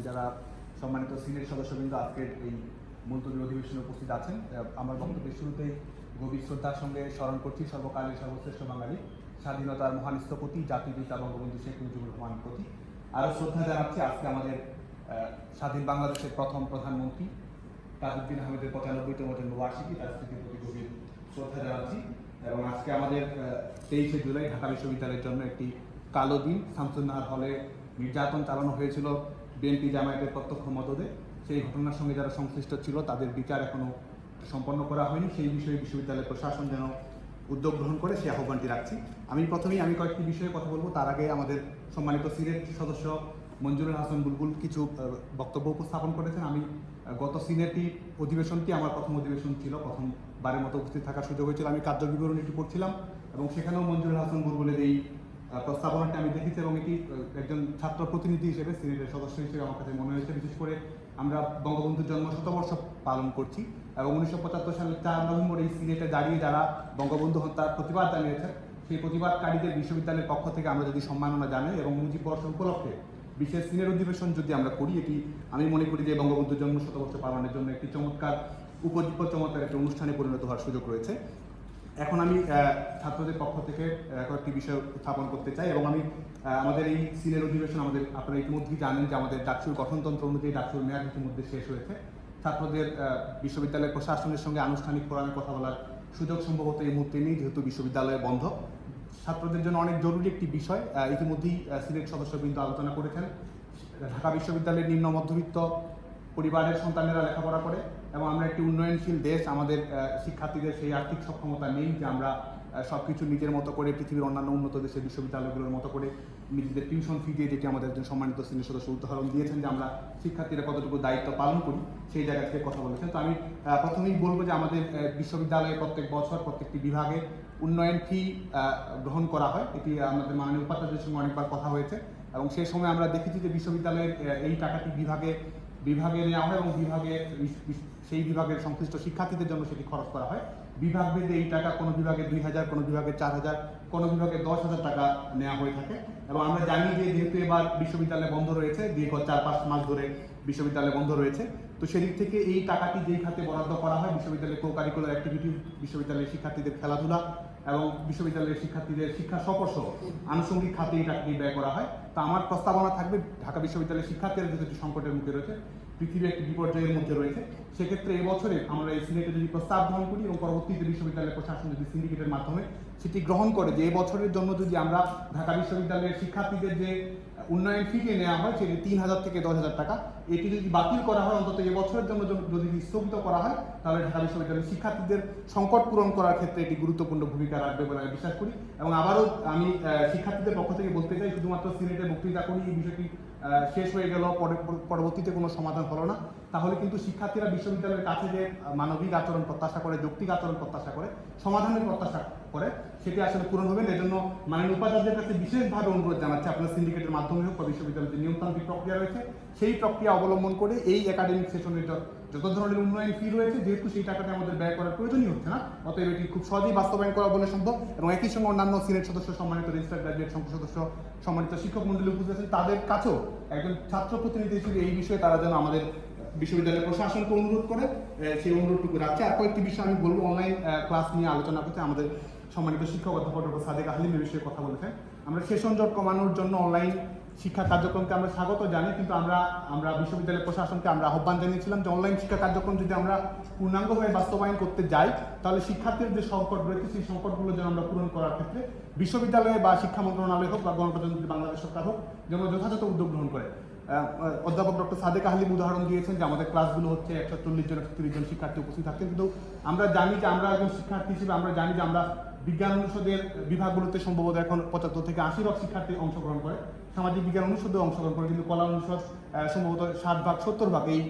যারা সম্মানিত সিনেট সদস্যবৃন্দ আজকের এই মুলতবি অধিবেশনে উপস্থিত আছেন, আমার বক্তব্যের শুরুতেই গভীর শ্রদ্ধার সঙ্গে স্মরণ করছি সর্বকালের সর্বশ্রেষ্ঠ বাঙালি স্বাধীনতার মহান স্থপতি জাতির পিতা বঙ্গবন্ধু শেখ মুজিবুর রহমানের প্রতি আরও শ্রদ্ধা জানাচ্ছি। আজকে আমাদের স্বাধীন বাংলাদেশের প্রথম প্রধানমন্ত্রী তাজউদ্দিন আহমেদের 95তম জন্মবার্ষিকী, তার স্মৃতির প্রতি গভীর শ্রদ্ধা জানাচ্ছি। এবং আজকে আমাদের 23শে জুলাই ঢাকা বিশ্ববিদ্যালয়ের জন্য একটি কালো দিন। শামসুন্নাহার হলে নির্যাতন চালানো হয়েছিল বিএনপি জামায়াতের প্রত্যক্ষ মদদে। সেই ঘটনার সঙ্গে যারা সংশ্লিষ্ট ছিল তাদের বিচার এখনও সম্পন্ন করা হয়নি। সেই বিষয়ে বিশ্ববিদ্যালয় প্রশাসন যেন উদ্যোগ গ্রহণ করে সেই আহ্বানটি রাখছি। আমি কয়েকটি বিষয়ে কথা বলবো। তার আগে আমাদের সম্মানিত সিনেট সদস্য মঞ্জুরুল হাসান বুলবুল কিছু বক্তব্য উপস্থাপন করেছেন। আমি গত সিনেটি অধিবেশনটি আমার প্রথম অধিবেশন ছিল, প্রথমবারের মতো উপস্থিত থাকার সুযোগ হয়েছিল। আমি কার্যবিবরণীটি পড়ছিলাম এবং সেখানেও মঞ্জুরুল হাসান বুলবুলের এই প্রস্তাবনাটি আমি দেখেছি এবং এটি একজন ছাত্র প্রতিনিধি হিসেবে, সিনেটের সদস্য হিসেবে আমার কাছে মনে হয়েছে। বিশেষ করে আমরা বঙ্গবন্ধুর জন্ম শতবর্ষ পালন করছি এবং 1975 সালের 4 নভেম্বর এই সিনেটে দাঁড়িয়ে যারা বঙ্গবন্ধু হত্যার প্রতিবাদ জানিয়েছেন, সেই প্রতিবাদকারীদের বিশ্ববিদ্যালয়ের পক্ষ থেকে আমরা যদি সম্মাননা জানাই এবং মুজিব বর্ষ উপলক্ষে বিশেষ সিনেট অধিবেশন যদি আমরা করি, এটি আমি মনে করি যে বঙ্গবন্ধুর জন্ম শতবর্ষ পালনের জন্য একটি চমৎকার উপজীব্য চমৎকার একটি অনুষ্ঠানে পরিণত হওয়ার সুযোগ রয়েছে। এখন আমি ছাত্রদের পক্ষ থেকে কয়েকটি বিষয় উত্থাপন করতে চাই এবং আমি আমাদের এই সিনেট অধিবেশন আপনারা ইতিমধ্যেই জানেন যে আমাদের ডাকসুর গঠনতন্ত্র অনুযায়ী ডাকসুর মেয়াদ ইতিমধ্যে শেষ হয়েছে। ছাত্রদের বিশ্ববিদ্যালয়ের প্রশাসনের সঙ্গে আনুষ্ঠানিক ফোরামে কথা বলার সুযোগ সম্ভবত এই মুহূর্তে নেই, যেহেতু বিশ্ববিদ্যালয় বন্ধ। ছাত্রদের জন্য অনেক জরুরি একটি বিষয় ইতিমধ্যেই সিনেট সদস্যবৃন্দ আলোচনা করেছেন। ঢাকা বিশ্ববিদ্যালয়ের নিম্ন মধ্যবিত্ত পরিবারের সন্তানেরা লেখাপড়া করে এবং আমরা একটি উন্নয়নশীল দেশ। আমাদের শিক্ষার্থীদের সেই আর্থিক সক্ষমতা নেই যে আমরা সব কিছু নিজের মতো করে পৃথিবীর অন্যান্য উন্নত দেশের বিশ্ববিদ্যালয়গুলোর মতো করে নিজেদের টিউশন ফি দিয়ে, যেটি আমাদের একজন সম্মানিত সিনিয়র সদস্য উদাহরণ দিয়েছেন যে আমরা শিক্ষার্থীরা কতটুকু দায়িত্ব পালন করি, সেই জায়গা থেকে কথা বলেছেন। তো আমি প্রথমেই বলবো যে আমাদের বিশ্ববিদ্যালয়ে প্রত্যেক বছর প্রত্যেকটি বিভাগে উন্নয়ন ফি গ্রহণ করা হয়। এটি আমাদের মাননীয় উপাচার্যের সঙ্গে অনেকবার কথা হয়েছে এবং সেই সময় আমরা দেখেছি যে বিশ্ববিদ্যালয়ের এই টাকাটি বিভাগে নেওয়া হয় এবং সেই বিভাগের সংশ্লিষ্ট শিক্ষার্থীদের জন্য সেটি খরচ করা হয়। বিভাগ ভেদে এই টাকা কোনো বিভাগে 2000, কোনো বিভাগে 4000, কোনো বিভাগে 10,000 টাকা নেওয়া হয়ে থাকে। এবং আমরা জানি যে যেহেতু এবার বিশ্ববিদ্যালয় বন্ধ রয়েছে, দীর্ঘ 4-5 মাস ধরে বিশ্ববিদ্যালয় বন্ধ রয়েছে, তো সেদিক থেকে এই টাকাটি যেই খাতে বরাদ্দ করা হয়, বিশ্ববিদ্যালয়ের কো কারিকুলার অ্যাক্টিভিটি, বিশ্ববিদ্যালয়ের শিক্ষার্থীদের খেলাধুলা এবং বিশ্ববিদ্যালয়ের শিক্ষার্থীদের শিক্ষা সফর আনুষঙ্গিক খাতে এই টাকাটি ব্যয় করা হয়। তো আমার প্রস্তাবনা থাকবে, ঢাকা বিশ্ববিদ্যালয়ের শিক্ষার্থীরা যেহেতু সংকটের মুখে রয়েছে, পৃথিবী একটি বিপর্যয়ের মধ্যে রয়েছে, সেক্ষেত্রে এবছরে আমরা এই সিনেটে যদি প্রস্তাব গ্রহণ করি এবং পরবর্তীতে বিশ্ববিদ্যালয় প্রশাসন যদি সিন্ডিকেটের মাধ্যমে সেটি গ্রহণ করে যে এবছরের জন্য যদি আমরা ঢাকা বিশ্ববিদ্যালয়ের শিক্ষার্থীদের যে উন্নয়ন ফিকে নেওয়া হয় সেটি 3000 থেকে 10,000 টাকা, এটি যদি বাতিল করা হয়, অন্তত এবছরের জন্য যদি স্থগিত করা হয়, তাহলে ঢাকা বিশ্ববিদ্যালয়ের শিক্ষার্থীদের সংকট পূরণ করার ক্ষেত্রে এটি গুরুত্বপূর্ণ ভূমিকা রাখবে বলে আমি বিশ্বাস করি। এবং আবারও আমি শিক্ষার্থীদের পক্ষ থেকে বলতে চাই, শুধুমাত্র সিনেটে বক্তৃতা করি এই বিষয়টি শেষ হয়ে গেল, পরবর্তীতে কোনো সমাধান হলো না, তাহলে কিন্তু শিক্ষার্থীরা বিশ্ববিদ্যালয়ের কাছে যে মানবিক আচরণ প্রত্যাশা করে, যৌক্তিক আচরণ প্রত্যাশা করে, সমাধানের প্রত্যাশা করে, সেটি আসলে পূরণ হবে না। এজন্য মাননীয় উপাচার্যের কাছে বিশেষভাবে অনুরোধ জানাচ্ছি, আপনার সিন্ডিকেটের মাধ্যমে হোক বা বিশ্ববিদ্যালয়ের যে নিয়মতান্ত্রিক প্রক্রিয়া রয়েছে সেই প্রক্রিয়া অবলম্বন করে এই একাডেমিক সেশনের যত ধরনের উন্নয়ন ফি রয়েছে, যেহেতু সেই টাকাটা আমাদের ব্যয় করার প্রয়োজনই হচ্ছে না, অতএব এটি খুব সহজেই বাস্তবায়ন করা বলে সম্ভব। এবং একই সঙ্গে অন্যান্য সিনেট সদস্য, সম্মানিত রেজিস্টার গ্রাজুয়েট সংসদ সদস্য, সম্মানিত শিক্ষক মন্ডলী উপস্থিত আছেন, তাদের কাছেও একজন ছাত্র প্রতিনিধি হিসেবে এই বিষয়ে তারা যেন আমাদের বিশ্ববিদ্যালয়ের প্রশাসনকে অনুরোধ করে, সেই অনুরোধটুকু রাখছে। আর কয়েকটি বিষয় আমি বলবো, অনলাইন ক্লাস নিয়ে আলোচনা করতে আমাদের সম্মানিত শিক্ষক অধ্যাপক ডক্টর সাদেক আহলিম এই বিষয়ে কথা বলেছেন। আমরা সেশন জট কমানোর জন্য অনলাইন শিক্ষা কার্যক্রমকে আমরা স্বাগত জানি, কিন্তু আমরা বিশ্ববিদ্যালয় প্রশাসনকে আমরা আহ্বান জানিয়েছিলাম যে অনলাইন শিক্ষা কার্যক্রম যদি আমরা পূর্ণাঙ্গভাবে বাস্তবায়ন করতে যাই, তাহলে শিক্ষার্থীর যে সংকট রয়েছে সেই সংকটগুলো যেন আমরা পূরণ করার ক্ষেত্রে বিশ্ববিদ্যালয়ে বা শিক্ষা মন্ত্রণালয় হোক বা গণপ্রজাতন্ত্রী বাংলাদেশ সরকার হোক যেন যথাযথ উদ্যোগ গ্রহণ করে। অধ্যাপক ডক্টর সাদেক আহলিম উদাহরণ দিয়েছেন যে আমাদের ক্লাসগুলো হচ্ছে 140 জন 130 জন শিক্ষার্থী উপস্থিত থাকতেন, কিন্তু আমরা জানি যে আমরা একজন শিক্ষার্থী হিসেবে আমরা জানি যে আমরা বিজ্ঞান অনুষদের বিভাগগুলোতে সম্ভবত এখন 75 থেকে 80 শিক্ষার্থী অংশগ্রহণ করে, সামাজিক বিজ্ঞান অনুষদে অংশগ্রহণ করে, কিন্তু কলা অনুষদ সম্ভবত 60-70 এই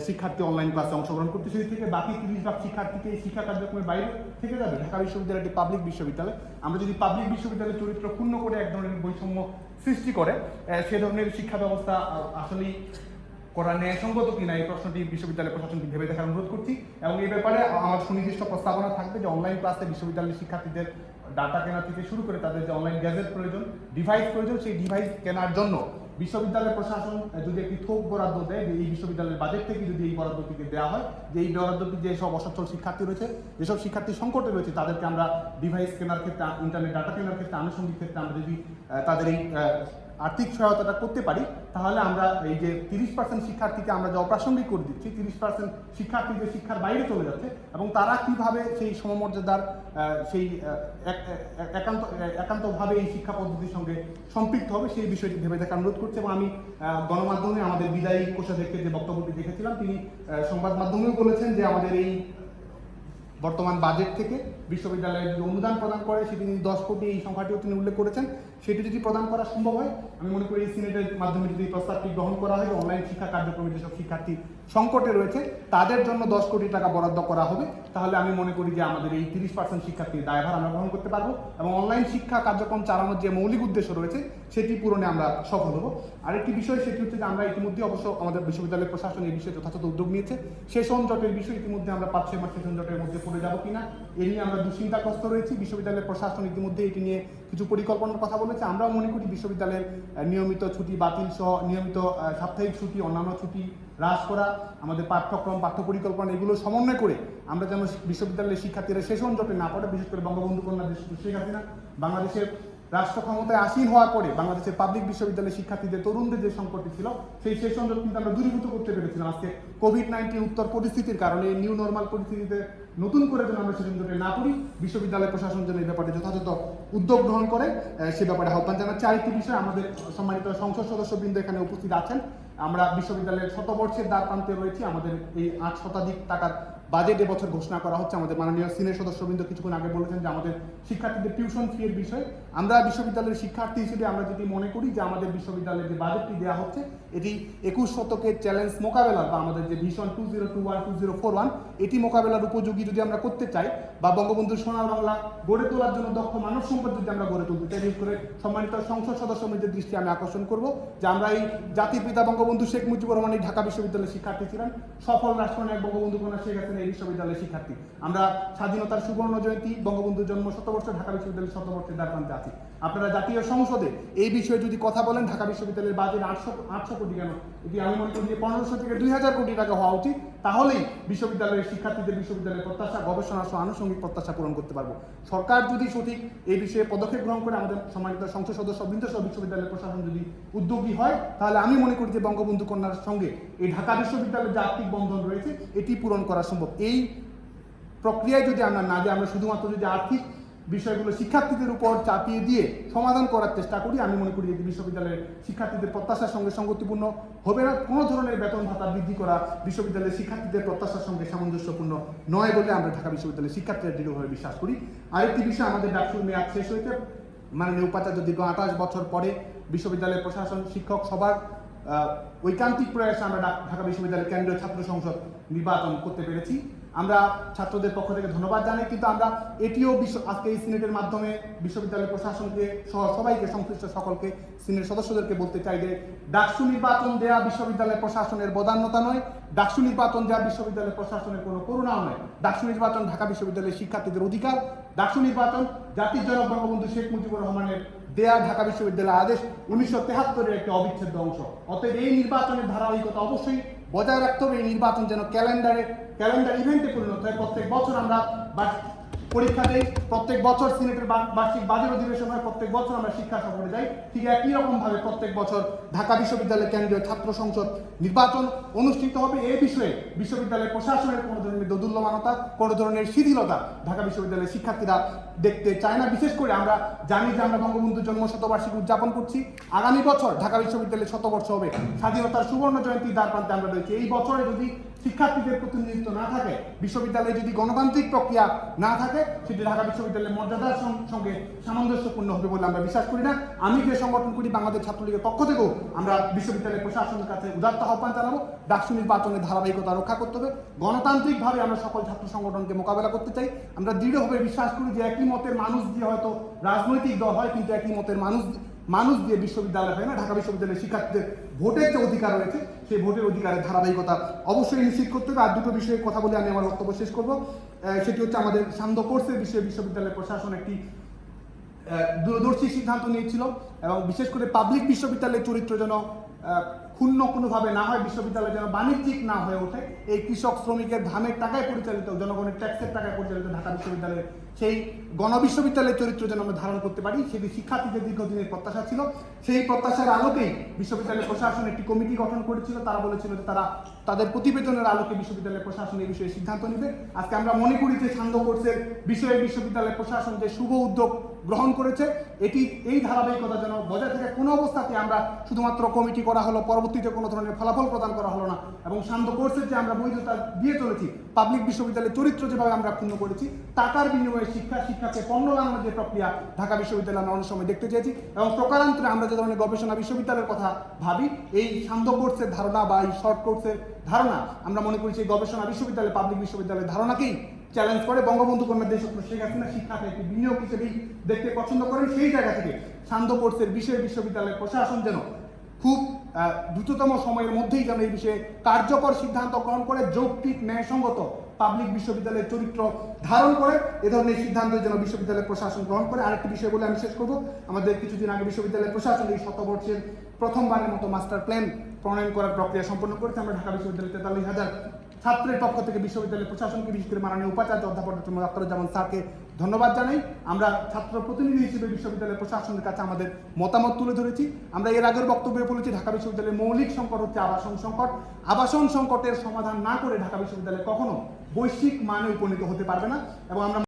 শিক্ষার্থী অনলাইন ক্লাসে অংশগ্রহণ করতে, সেই থেকে বাকি 30 শিক্ষার্থীকে এই শিক্ষা কার্যক্রমের বাইরে থেকে যাবে। ঢাকা বিশ্ববিদ্যালয় একটি পাবলিক বিশ্ববিদ্যালয়, আমরা যদি পাবলিক বিশ্ববিদ্যালয়ের চরিত্র ক্ষুণ্ণ করে এক ধরনের বৈষম্য সৃষ্টি করে সে ধরনের শিক্ষা ব্যবস্থা আসলেই করা ন্যায়সঙ্গত কিনা, এই প্রশ্নটি বিশ্ববিদ্যালয় প্রশাসনকে ভেবে দেখার অনুরোধ করছি। এবং এই ব্যাপারে আমার সুনির্দিষ্ট প্রস্তাবনা থাকবে যে অনলাইন ক্লাসে বিশ্ববিদ্যালয়ের শিক্ষার্থীদের ডাটা কেনা থেকে শুরু করে তাদের যে অনলাইন গ্যাজেট প্রয়োজন, ডিভাইস প্রয়োজন, সেই ডিভাইস কেনার জন্য বিশ্ববিদ্যালয় প্রশাসন যদি একটি থোক বরাদ্দ দেয়, এই বিশ্ববিদ্যালয়ের বাজেট থেকে যদি এই বরাদ্দটিকে দেওয়া হয়, যে এই বরাদ্দটি যেসব অসচ্ছল শিক্ষার্থী রয়েছে, যেসব শিক্ষার্থী সংকটে রয়েছে, তাদেরকে আমরা ডিভাইস কেনার ক্ষেত্রে, ইন্টারনেট ডাটা কেনার ক্ষেত্রে, আনুষঙ্গিক ক্ষেত্রে আমরা যদি তাদের এই আর্থিক সহায়তাটা করতে পারি, তাহলে আমরা এই যে 30% শিক্ষার্থীকে আমরা যে অপ্রাসঙ্গিক করে দিচ্ছি, 30% শিক্ষার্থী যে শিক্ষার বাইরে চলে যাচ্ছে এবং তারা কিভাবে সেই সমমর্যাদার সেই একান্তভাবে এই শিক্ষা পদ্ধতির সঙ্গে সম্পৃক্ত হবে, সেই বিষয়টি ভেবে দেখা অনুরোধ করছি। এবং আমি গণমাধ্যমে আমাদের বিদায়ী কোষাধ্যক্ষকে যে বক্তব্যটি দেখেছিলাম, তিনি সংবাদ মাধ্যমেও বলেছেন যে আমাদের এই বর্তমান বাজেট থেকে বিশ্ববিদ্যালয়ের যে অনুদান প্রদান করে সেটি 10 কোটি, এই সংখ্যাটিও তিনি উল্লেখ করেছেন। সেটি যদি প্রদান করা সম্ভব হয়, আমি মনে করি এই সিনেটের মাধ্যমে যদি প্রস্তাবটি গ্রহণ করা হয়, অনলাইন শিক্ষা কার্যক্রমে যেসব শিক্ষার্থী সংকটে রয়েছে তাদের জন্য 10 কোটি টাকা বরাদ্দ করা হবে, তাহলে আমি মনে করি যে আমাদের এই 30% শিক্ষার্থীর দায়ভার আমরা গ্রহণ করতে পারবো এবং অনলাইন শিক্ষা কার্যক্রম চালানোর যে মৌলিক উদ্দেশ্য রয়েছে সেটি পূরণে আমরা সফল হব। আরেকটি বিষয় সেটি হচ্ছে যে আমরা ইতিমধ্যে অবশ্য আমাদের বিশ্ববিদ্যালয় প্রশাসন এই বিষয়ে যথাযথ উদ্যোগ নিয়েছে। সেশন জটের বিষয় ইতিমধ্যে আমরা 5-6 মাস সেশন জটের মধ্যে পড়ে যাবো কিনা এ নিয়ে আমরা দুশ্চিন্তাগ্রস্ত রয়েছি। বিশ্ববিদ্যালয়ের প্রশাসন ইতিমধ্যে এটি নিয়ে কিছু পরিকল্পনার কথা বলেছে। আমরাও মনে করি বিশ্ববিদ্যালয়ের নিয়মিত ছুটি বাতিল সহ নিয়মিত সাপ্তাহিক ছুটি, অন্যান্য ছুটি হ্রাস করা, আমাদের পাঠ্যক্রম, পাঠ্য পরিকল্পনা এগুলো সমন্বয় করে আমরা যেন বিশ্ববিদ্যালয়ের শিক্ষার্থীরা সেশন জটে না পড়ে, বিশেষ করে বঙ্গবন্ধু কন্যা শেখ হাসিনা বাংলাদেশের রাষ্ট্র ক্ষমতায় আসীন হওয়ার পরে বাংলাদেশের পাবলিক বিশ্ববিদ্যালয়ের শিক্ষার্থীদের, তরুণদের যে সংকটটি ছিল, সেই সেশন জট কিন্তু আমরা দূরীভূত করতে পেরেছিলাম। আজকে কোভিড-19 উত্তর পরিস্থিতির কারণে, নিউ নর্মাল পরিস্থিতিতে নতুন করে যেন আমরা সেশন জটে না পড়ি, বিশ্ববিদ্যালয় প্রশাসন যেন এই ব্যাপারে যথাযথ উদ্যোগ গ্রহণ করে সে ব্যাপারে আহ্বান জানাচ্ছি। আরেকটি বিষয়, আমাদের সম্মানিত সংসদ সদস্যবৃন্দ এখানে উপস্থিত আছেন, আমরা বিশ্ববিদ্যালয়ের শতবর্ষের দ্বার প্রান্তে রয়েছি। আমাদের এই 8 শতাধিক টাকার বাজেট এবছর ঘোষণা করা হচ্ছে। আমাদের মাননীয় সিনিয়র সদস্যবৃন্দ কিছুক্ষণ আগে বলেছেন যে আমাদের শিক্ষার্থীদের টিউশন ফি এর বিষয়ে, আমরা বিশ্ববিদ্যালয়ের শিক্ষার্থী হিসেবে আমরা যদি মনে করি যে আমাদের বিশ্ববিদ্যালয়ের যে বাজেটটি দেওয়া হচ্ছে এটি 21 শতকের চ্যালেঞ্জ মোকাবেলার বা আমাদের যে ভিশন 2021-2041 এটি মোকাবেলার উপযোগী যদি আমরা করতে চাই, বা বঙ্গবন্ধুর সোনার বাংলা গড়ে তোলার জন্য দক্ষ মানব সম্পদ যদি আমরা গড়ে তুলতে চাই, বিশেষ করে সম্মানিত সংসদ সদস্যদের দৃষ্টি আমি আকর্ষণ করব যে আমরা এই জাতির পিতা বঙ্গবন্ধু শেখ মুজিবুর রহমান এই ঢাকা বিশ্ববিদ্যালয়ের শিক্ষার্থী ছিলেন, সফল রাষ্ট্রনায়ক বঙ্গবন্ধু কন্যা শেখ হাসিনা এই বিশ্ববিদ্যালয়ের শিক্ষার্থী। আমরা স্বাধীনতার সুবর্ণ জয়ন্তী, বঙ্গবন্ধুর জন্ম শতবর্ষ, ঢাকা বিশ্ববিদ্যালয়ের শতবর্ষের দ্বার প্রান্তে আছি। আপনারা জাতীয় সংসদে এই বিষয়ে যদি কথা বলেন, ঢাকা বিশ্ববিদ্যালয়ের বাজেট 800 কোটি কেন, এটি আমি মনে করি যে 1500 থেকে 2000 কোটি টাকা হওয়া উচিত, তাহলেই বিশ্ববিদ্যালয়ের শিক্ষার্থীদের বিশ্ববিদ্যালয়ের প্রত্যাশা, গবেষণা সহ আনুষঙ্গিক প্রত্যাশা পূরণ করতে পারবো। সরকার যদি সঠিক এই বিষয়ে পদক্ষেপ গ্রহণ করে, আমাদের সম্মানিত সংসদ সদস্য বৃন্দ সহ বিশ্ববিদ্যালয়ের প্রশাসন যদি উদ্যোগী হয়, তাহলে আমি মনে করি যে বঙ্গবন্ধু কন্যার সঙ্গে এই ঢাকা বিশ্ববিদ্যালয়ের যে আর্থিক বন্ধন রয়েছে এটি পূরণ করা সম্ভব। এই প্রক্রিয়ায় যদি আমরা না যাই, আমরা শুধুমাত্র যদি আর্থিক বিষয়গুলো শিক্ষার্থীদের উপর চাপিয়ে দিয়ে সমাধান করার চেষ্টা করি, আমি মনে করি যে বিশ্ববিদ্যালয়ের শিক্ষার্থীদের প্রত্যাশার সঙ্গে সঙ্গতিপূর্ণ হবে না। কোনো ধরনের বেতন ভাতা বৃদ্ধি করা বিশ্ববিদ্যালয়ের শিক্ষার্থীদের প্রত্যাশার সঙ্গে সামঞ্জস্যপূর্ণ নয় বলে আমরা ঢাকা বিশ্ববিদ্যালয়ের শিক্ষার্থীরা দৃঢ়ভাবে বিশ্বাস করি। আরেকটি বিষয়, আমাদের ডাকসুর মেয়াদ শেষ হয়েছে। মাননীয় উপাচার্য দীর্ঘ 28 বছর পরে বিশ্ববিদ্যালয়ের প্রশাসন, শিক্ষক সবার ঐকান্তিক প্রয়াসে আমরা ঢাকা বিশ্ববিদ্যালয়ের কেন্দ্রীয় ছাত্র সংসদ নির্বাচন করতে পেরেছি। আমরা ছাত্রদের পক্ষ থেকে ধন্যবাদ জানাই, কিন্তু আমরা এটিও আজকে এই সিনেটের মাধ্যমে বিশ্ববিদ্যালয় প্রশাসনকে সহ সবাইকে, সংশ্লিষ্ট সকলকে, সিনেট সদস্যদেরকে বলতে চাই যে ডাকসু নির্বাচন দেওয়া বিশ্ববিদ্যালয় প্রশাসনের বদান্যতা নয়, ডাকসু নির্বাচন দেওয়া বিশ্ববিদ্যালয় প্রশাসনের কোনো করুণাও নয়। ডাকসু নির্বাচন ঢাকা বিশ্ববিদ্যালয়ের শিক্ষার্থীদের অধিকার। ডাকসু নির্বাচন জাতির জনক বঙ্গবন্ধু শেখ মুজিবুর রহমানের দেয়া ঢাকা বিশ্ববিদ্যালয়ের আদেশ 1973-এর একটি অবিচ্ছেদ্য অংশ। অতএব এই নির্বাচনের ধারাবাহিকতা অবশ্যই বজায় রাখতে হবে। এই নির্বাচন যেন ক্যালেন্ডার ইভেন্টে পরিণত হয়। প্রত্যেক বছর আমরা পরীক্ষা দেই, প্রত্যেক বছর সিনেটের বার্ষিক বাজেট অধিবেশন হয়, প্রত্যেক বছর আমরা শিক্ষা সফরে যাই, ঠিক একই রকম ভাবে প্রত্যেক বছর ঢাকা বিশ্ববিদ্যালয়ের কেন্দ্রীয় ছাত্র সংসদ নির্বাচন অনুষ্ঠিত হবে। এই বিষয়ে বিশ্ববিদ্যালয়ের প্রশাসনের কোনো ধরনের দোদুল্যমানতা, কোনো ধরনের শিথিলতা ঢাকা বিশ্ববিদ্যালয়ের শিক্ষার্থীরা দেখতে চায় না। বিশেষ করে আমরা জানি যে আমরা বঙ্গবন্ধুর জন্ম শতবার্ষিকী উদযাপন করছি, আগামী বছর ঢাকা বিশ্ববিদ্যালয়ের শতবর্ষ হবে, স্বাধীনতার সুবর্ণ জয়ন্তী দ্বার প্রান্তে আমরা রয়েছি। এই বছরে যদি শিক্ষার্থীদের প্রতিনিধিত্ব না থাকে, বিশ্ববিদ্যালয়ে যদি গণতান্ত্রিক প্রক্রিয়া না থাকে, সেটি ঢাকা বিশ্ববিদ্যালয়ের মর্যাদার সঙ্গে সামঞ্জস্যপূর্ণ হবে বলে আমরা বিশ্বাস করি না। আমি যে সংগঠন করি, বাংলাদেশ ছাত্রলীগের পক্ষ থেকেও আমরা বিশ্ববিদ্যালয়ের প্রশাসনের কাছে উদাত্ত আহ্বান জানাবো, ডাকসু নির্বাচনের ধারাবাহিকতা রক্ষা করতে হবে। গণতান্ত্রিকভাবে আমরা সকল ছাত্র সংগঠনকে মোকাবেলা করতে চাই। আমরা দৃঢ়ভাবে বিশ্বাস করি যে একই মতের মানুষ দিয়ে হয়তো রাজনৈতিক দল হয়, কিন্তু একই মতের মানুষ দিয়ে বিশ্ববিদ্যালয় হয় না। ঢাকা বিশ্ববিদ্যালয়ের শিক্ষার্থীদের ভোটের যে অধিকার রয়েছে, সেই ভোটের অধিকারের ধারাবাহিকতা অবশ্যই নিশ্চিত করতে হবে। আর দুটো বিষয়ে কথা বলে আমি আমার বক্তব্য শেষ করব। সেটি হচ্ছে আমাদের সান্ধ্য কোর্সের বিষয়ে বিশ্ববিদ্যালয় প্রশাসন একটি দূরদর্শী সিদ্ধান্ত নিয়েছিল এবং বিশেষ করে পাবলিক বিশ্ববিদ্যালয়ের চরিত্র যেন ক্ষুণ্ণ কোনোভাবে না হয়, বিশ্ববিদ্যালয় যেন বাণিজ্যিক না হয়ে ওঠে। এই কৃষক শ্রমিকের ধানের টাকায় পরিচালিত, জনগণের ট্যাক্সের টাকায় পরিচালিত ঢাকা বিশ্ববিদ্যালয়ের সেই গণবিশ্ববিদ্যালয়ের চরিত্র যেন আমরা ধারণ করতে পারি, সেটি শিক্ষার্থীদের দীর্ঘদিনের প্রত্যাশা ছিল। সেই প্রত্যাশার আলোকেই বিশ্ববিদ্যালয় প্রশাসন একটি কমিটি গঠন করেছিল। তারা বলেছিল যে তারা তাদের প্রতিবেদনের আলোকে বিশ্ববিদ্যালয় প্রশাসন এই বিষয়ে সিদ্ধান্ত নেবে। আজকে আমরা মনে করি যে সান্ধ্য কোর্সের বিষয়ে বিশ্ববিদ্যালয় প্রশাসন যে শুভ উদ্যোগ গ্রহণ করেছে, এটি এই ধারাবাহিকতা যেন বজায় থাকে। কোনো অবস্থাতে আমরা শুধুমাত্র কমিটি করা হলো, পরবর্তীতে কোনো ধরনের ফলাফল প্রদান করা হলো না, এবং সান্ধ্য কোর্সের যে আমরা বৈধতা দিয়ে চলেছি, পাবলিক বিশ্ববিদ্যালয়ের চরিত্র যেভাবে আমরা ক্ষুণ্ণ করেছি, টাকার বিনিময়ে শিক্ষাকে পণ্য বানানোর যে প্রক্রিয়া ঢাকা বিশ্ববিদ্যালয় আমরা অনেক সময় দেখতে চেয়েছি, এবং প্রকারান্তরে আমরা যে ধরনের গবেষণা বিশ্ববিদ্যালয়ের কথা ভাবি, এই সান্ধ্য কোর্সের ধারণা বা এই শর্ট কোর্সের ধারণা আমরা মনে করি সেই গবেষণা বিশ্ববিদ্যালয়, পাবলিক বিশ্ববিদ্যালয়ের ধারণাকেই চ্যালেঞ্জ করে। বঙ্গবন্ধু কন্যা দেশরত্ন শেখ হাসিনা শিক্ষাকে একটি বিনিয়োগ হিসেবেই দেখতে পছন্দ করেন। সেই জায়গা থেকে সান্ধ্য কোর্সের বিষয়ে বিশ্ববিদ্যালয়ের প্রশাসন যেন খুব দ্রুততম সময়ের মধ্যেই যেন এই বিষয়ে কার্যকর সিদ্ধান্ত গ্রহণ করে, যৌক্তিক ন্যায়সঙ্গত পাবলিক বিশ্ববিদ্যালয়ের চরিত্র ধারণ করে এ ধরনের সিদ্ধান্ত যেন বিশ্ববিদ্যালয়ের প্রশাসন গ্রহণ করে। আরেকটি বিষয় বলে আমি শেষ করব, আমাদের কিছুদিন আগে বিশ্ববিদ্যালয়ের প্রশাসন এই শতবর্ষের প্রথমবারের মতো মাস্টার প্ল্যান প্রণয়ন করার প্রক্রিয়া সম্পন্ন করেছে। আমরা ঢাকা বিশ্ববিদ্যালয়ের 43,000 ছাত্রের পক্ষ থেকে বিশ্ববিদ্যালয়ের প্রশাসনকে, বিশেষ করে মাননীয় উপাচার্য অধ্যাপক ডক্টর আখতারুজ্জামান স্যারকে ধন্যবাদ জানাই। আমরা ছাত্র প্রতিনিধি হিসেবে বিশ্ববিদ্যালয়ের প্রশাসনের কাছে আমাদের মতামত তুলে ধরেছি। আমরা এর আগের বক্তব্যে বলেছি ঢাকা বিশ্ববিদ্যালয়ের মৌলিক সংকট হচ্ছে আবাসন সংকট। আবাসন সংকটের সমাধান না করে ঢাকা বিশ্ববিদ্যালয় কখনো বৈশ্বিক মানে উপনীত হতে পারবে না, এবং আমরা